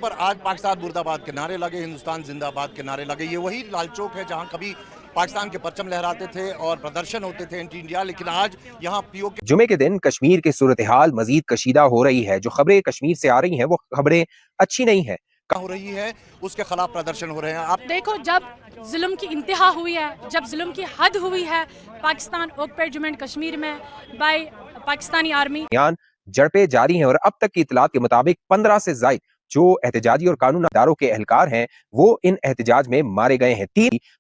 पर आज पाकिस्तान मुर्दाबाद के नारे लगे, हिंदुस्तान जिंदाबाद के नारे लगे। ये वही लाल चौक है जहां कभी पाकिस्तान के परचम लहराते थे और प्रदर्शन होते थे एंटी इंडिया, लेकिन आज यहाँ पीओके जुमे के दिन कश्मीर की सूरत हाल मजीद कशीदा हो रही है। जो खबरें कश्मीर से आ रही हैं वो खबरें अच्छी नहीं है हो रही है, उसके खिलाफ प्रदर्शन हो रहे हैं। आप देखो, जब जुल्म की इंतहा हुई है, जब जुल्म की हद हुई है पाकिस्तान ऑक्युपाइड जम्मू एंड कश्मीर में बाय पाकिस्तानी आर्मी, झड़पें जारी हैं और अब तक की इतलात के मुताबिक 15 से ज्यादा जो एहतजाजी और कानून दारों के एहलकार हैं वो इन एहतजाज में मारे गए हैं।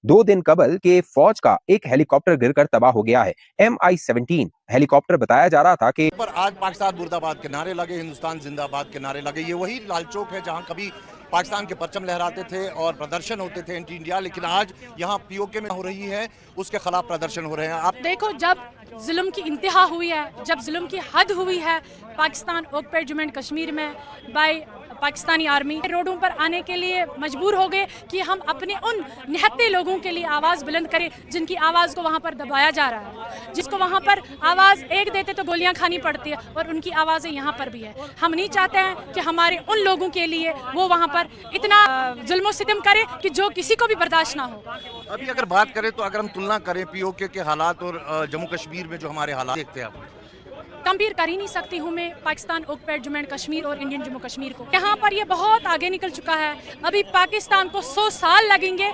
2 दिन कबल के फौज का एक हेलीकॉप्टर गिरकर तबाह हो गया है। MI-17 हेलीकॉप्टर बताया जा रहा था कि पर आज पाकिस्तान मुर्दाबाद के नारे लगे, हिंदुस्तान जिंदाबाद के नारे लगे। ये वही लाल चौक है जहां कभी पाकिस्तान के परचम लहराते थे और प्रदर्शन होते थे एंटी इंडिया, लेकिन आज यहाँ पीओके में हो रही है, उसके खिलाफ प्रदर्शन हो रहे हैं। आप देखो, जब जुल्म की इंतहा हुई है, जब जुल्म की हद हुई है पाकिस्तान ऑक्युपाइड जम्मू एंड कश्मीर में बाय पाकिस्तानी आर्मी, रोडों पर आने के लिए मजबूर हो गए कि हम अपने उन निहत्ते लोगों के लिए आवाज बुलंद करें जिनकी आवाज को वहां पर दबाया जा रहा है, जिसको वहां पर आवाज एक देते तो गोलियां खानी पड़ती है, और उनकी आवाजें यहाँ पर भी है। हम नहीं चाहते हैं कि हमारे उन लोगों के लिए वो वहां पर इतना जुल्म सितम करे कि जो किसी को भी बर्दाश्त ना हो। अभी अगर बात करें तो अगर हम तुलना करें पीओके के हालात और जम्मू कश्मीर में जो हमारे हालात देखते हैं, आप कंपेयर कर ही नहीं सकती हूँ मैं पाकिस्तान ऑक्युपाइड जम्मू एंड कश्मीर और इंडियन जम्मू कश्मीर को। यहाँ पर ये बहुत आगे निकल चुका है। अभी पाकिस्तान को 100 साल लगेंगे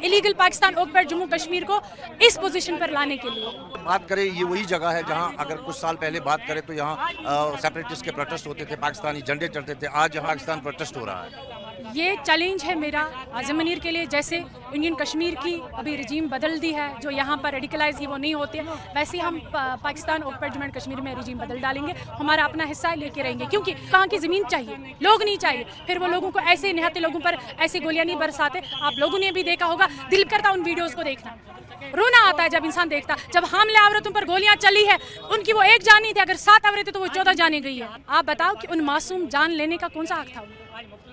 इलीगल पाकिस्तान ऑक्युपाइड जम्मू कश्मीर को इस पोजीशन पर लाने के लिए। बात करें, ये वही जगह है जहाँ अगर कुछ साल पहले बात करें तो यहाँ सेपरेटिस्ट के प्रोटेस्ट होते थे, पाकिस्तानी झंडे चढ़ते थे। आज यहाँ पाकिस्तान प्रोटेस्ट हो रहा है। ये चैलेंज है मेरा आज़म मनीर के लिए। जैसे इंडियन कश्मीर की अभी रजीम बदल दी है, जो यहाँ पर रेडिकलाइज ही वो नहीं होते, वैसे हम पाकिस्तान ऑक्युपाइड जम्मू एंड कश्मीर में रजीम बदल डालेंगे। हमारा अपना हिस्सा लेके रहेंगे, क्योंकि कहाँ की ज़मीन चाहिए, लोग नहीं चाहिए। फिर वो लोगों को ऐसे निहत्ते लोगों पर ऐसे गोलियां नहीं बरसाते। आप लोगों ने भी देखा होगा, दिल करता उन वीडियोज़ को देखना, रोना आता है जब इंसान देखता। जब हामले औरतों पर गोलियां चली है, उनकी वो एक जान नहीं थी, अगर 7 औरतें तो वो 14 जाने गई है। आप बताओ कि उन मासूम जान लेने का कौन सा हक था?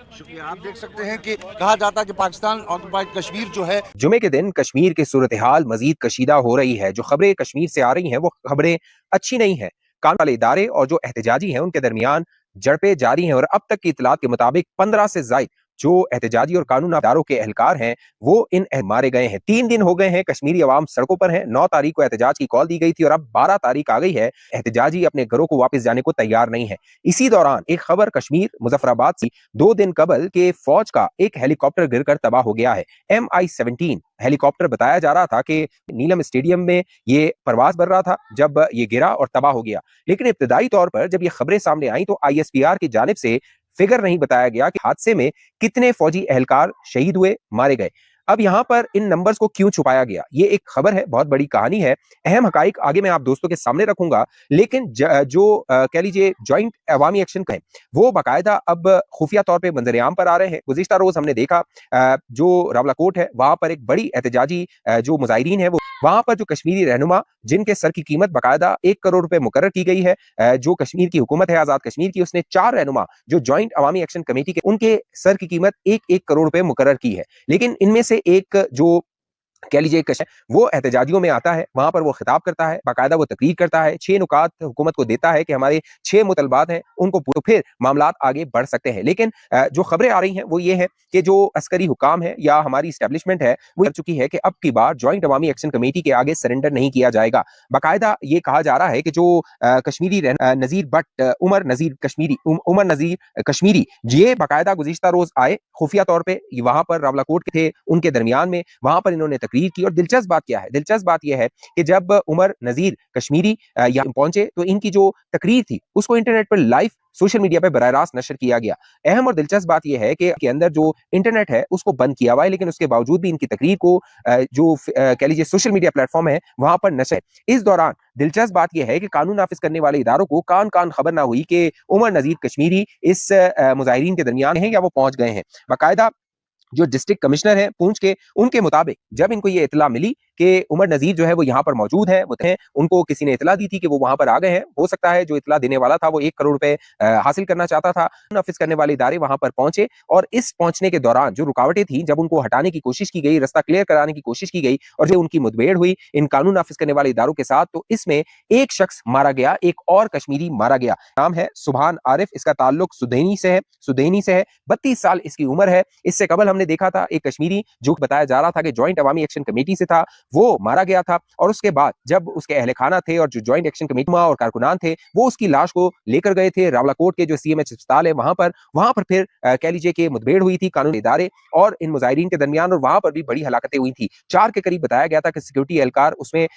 शुक्रिया। आप देख सकते हैं कि कहा जाता है कि पाकिस्तान ऑक्युपाइड कश्मीर जो है, जुमे के दिन कश्मीर की सूरत हाल मजीद कशीदा हो रही है। जो खबरें कश्मीर से आ रही हैं वो खबरें अच्छी नहीं है। कानून वाले इदारे और जो एहतजाजी हैं उनके दरमियान झड़पें जारी हैं और अब तक की इतलात के मुताबिक 15 से ज्यादा जो एहतजाजी और कानून दारों के एहलकार हैं वो इन मारे गए हैं। 3 दिन हो गए हैं कश्मीरी अवाम सड़कों पर है। 9 तारीख को एहतजाज की कॉल दी गई थी और अब 12 तारीख आ गई है। एहतजाजी अपने घरों को वापस जाने को तैयार नहीं है। इसी दौरान एक खबर कश्मीर मुजफ्फराबाद से 2 दिन कबल के फौज का एक हेलीकॉप्टर गिरकर तबाह हो गया है। MI-17 हेलीकॉप्टर बताया जा रहा था कि नीलम स्टेडियम में ये परवाज भर रहा था जब ये गिरा और तबाह हो गया। लेकिन इब्तदाई तौर पर जब ये खबरें सामने आई तो ISPR की जानिब से फिगर नहीं बताया गया कि हादसे में कितने फौजी एहलकार शहीद हुए, मारे गए। अब यहाँ पर इन नंबर्स को क्यों छुपाया गया, ये एक खबर है, बहुत बड़ी कहानी है। अहम हकाइक आगे मैं आप दोस्तों के सामने रखूंगा, लेकिन जो कह लीजिए ज्वाइंट अवामी एक्शन का है वो बाकायदा अब खुफिया तौर पे मंजरेआम पर आ रहे हैं। गुज़िश्ता रोज हमने देखा जो रावलाकोट है वहां पर एक बड़ी एहतजाजी जो मुजाहिरीन है वो वहां पर जो कश्मीरी रहनुमा जिनके सर की कीमत बाकायदा 1 करोड़ रुपए मुकर्रर की गई है, जो कश्मीर की हुकूमत है आजाद कश्मीर की, उसने 4 रहनुमा जो ज्वाइंट अवामी एक्शन कमेटी के उनके सर की कीमत 1-1 करोड़ रुपए मुकर्रर की है। लेकिन इनमें से एक जो कह लीजिए वो एहतजाजियों में आता है, वहां पर वो खिताब करता है, बाकायदा वो तकरीर करता है, 6 नुकात हुकूमत को देता है कि हमारे 6 मुतलबात हैं उनको तो फिर मामलात आगे बढ़ सकते हैं। लेकिन जो खबरें आ रही हैं वो ये है कि जो अस्करी हुकाम है या हमारी इस्टेब्लिशमेंट है वो कर चुकी है कि अब की बार ज्वाइंट अवामी एक्शन कमेटी के आगे सरेंडर नहीं किया जाएगा। बाकायदा ये कहा जा रहा है कि जो कश्मीरी नजीर बट उमर नजीर कश्मीरी ये बाकायदा गुज़िश्ता रोज आए खुफिया तौर पर वहां पर रावलाकोट के थे, उनके दरमियान में वहां पर इन्होंने तकरीर की। और दिलचस्प बात क्या है, दिलचस्प बात यह है कि जब उमर नजीर कश्मीरी यहाँ पहुंचे तो इनकी जो तकरीर थी उसको इंटरनेट पर लाइव सोशल मीडिया पर बराह रास्त नशर किया गया। अहम और दिलचस्प बात यह है कि के अंदर जो इंटरनेट है उसको बंद किया हुआ है, लेकिन उसके बावजूद भी इनकी तकरीर को जो कह लीजिए सोशल मीडिया प्लेटफॉर्म है वहां पर नशर। इस दौरान दिलचस्प बात यह है कि कानून नाफिज करने वाले इदारों को कान कान खबर ना हुई कि उमर नजीर कश्मीरी इस मुजाहिरीन के दरमियान है या वो पहुंच गए हैं। बाकायदा जो डिस्ट्रिक्ट कमिश्नर है पूंछ के, उनके मुताबिक जब इनको ये इतला मिली कि उमर नजीर जो है वो यहाँ पर मौजूद है, वो हैं, उनको किसी ने इतला दी थी कि वो वहां पर आ गए हैं। हो सकता है जो इतला देने वाला था वो 1 करोड़ रुपए हासिल करना चाहता था। नाफिज करने वाले इदारे वहां पर पहुंचे और इस पहुंचने के दौरान जो रुकावटें थी, जब उनको हटाने की कोशिश की गई, रास्ता क्लियर कराने की कोशिश की गई और जो उनकी मुठभेड़ हुई इन कानून नाफिज करने वाले इदारों के साथ, तो इसमें एक शख्स मारा गया, एक और कश्मीरी मारा गया। नाम है सुभान आरिफ, इसका ताल्लुक सुदैनी से है। 32 साल इसकी उम्र है। इससे कबल हमने देखा था एक कश्मीरी जो बताया जा रहा था कि ज्वाइंट अवामी एक्शन कमेटी से था, वो मारा गया था और उसके बाद जब उसके अहले खाना थे और जो ज्वाइंट एक्शन कमेटी और कारकुनान थे वो उसकी लाश को लेकर गए थे रावलाकोट के जो सीएमएच अस्पताल है वहां पर फिर कह लीजिए कि मुठभेड़ हुई थी कानूनी इदारे और इन मुजाहिरीन के दरमियान और वहां पर भी बड़ी हलाकतें हुई थी। 4 के करीब बताया गया था कि सिक्योरिटी एहलकार उसमें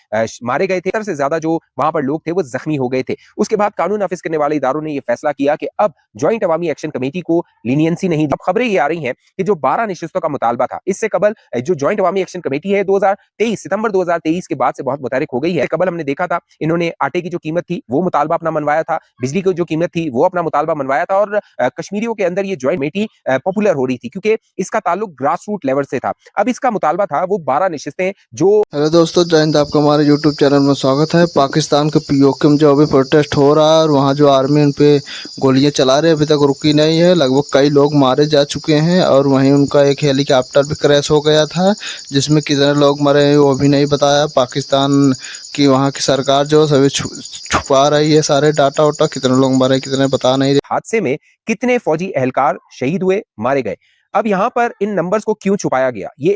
मारे गए थे। 70 से ज्यादा जो वहां पर लोग थे वो जख्मी हो गए थे। उसके बाद कानून नाफिज करने वाले इदारों ने यह फैसला किया कि अब ज्वाइंट अवामी एक्शन कमेटी को लीनियंसी नहीं। अब खबरें ये आ रही हैं कि जो 12 नशिस्तों का मुतालबा था, इससे कबल जो ज्वाइंट अवामी एक्शन कमेटी है 2023 सितंबर 2023 के बाद से बहुत मुतारिक हो गई है। कबल हमने देखा था इन्होंने आटे की जो कीमत थी वो मुतालबा अपना मनवाया था, बिजली की जो कीमत थी वो अपना मुतालबा मनवाया था और कश्मीरियों के अंदर ये ज्वाइंट कमेटी पॉपुलर हो रही थी क्योंकि इसका ताल्लुक ग्रास रूट लेवल से था। अब इसका मुतालबा था वो 12 नशिस्तें जो। हेलो दोस्तों, जय हिंद। आपका हमारे यूट्यूब चैनल में स्वागत है। पाकिस्तान के पीओके में जो अभी प्रोटेस्ट हो रहा है और वहाँ जो आर्मी उन पे गोलियां चला रहे अभी तक रुकी नहीं है। लगभग कई लोग मारे जा चुके हैं और वहीं उनका एक हेलीकॉप्टर भी क्रैश हो गया था जिसमें कितने लोग मरे हैं वो भी नहीं बताया। पाकिस्तान की वहाँ की सरकार जो सभी छुपा रही है सारे डाटा वाटा, कितने लोग मरे कितने बता नहीं रहे। हादसे में कितने फौजी एहलकार शहीद हुए, मारे गए। अब यहाँ पर इन नंबर्स को क्यों छुपाया गया, ये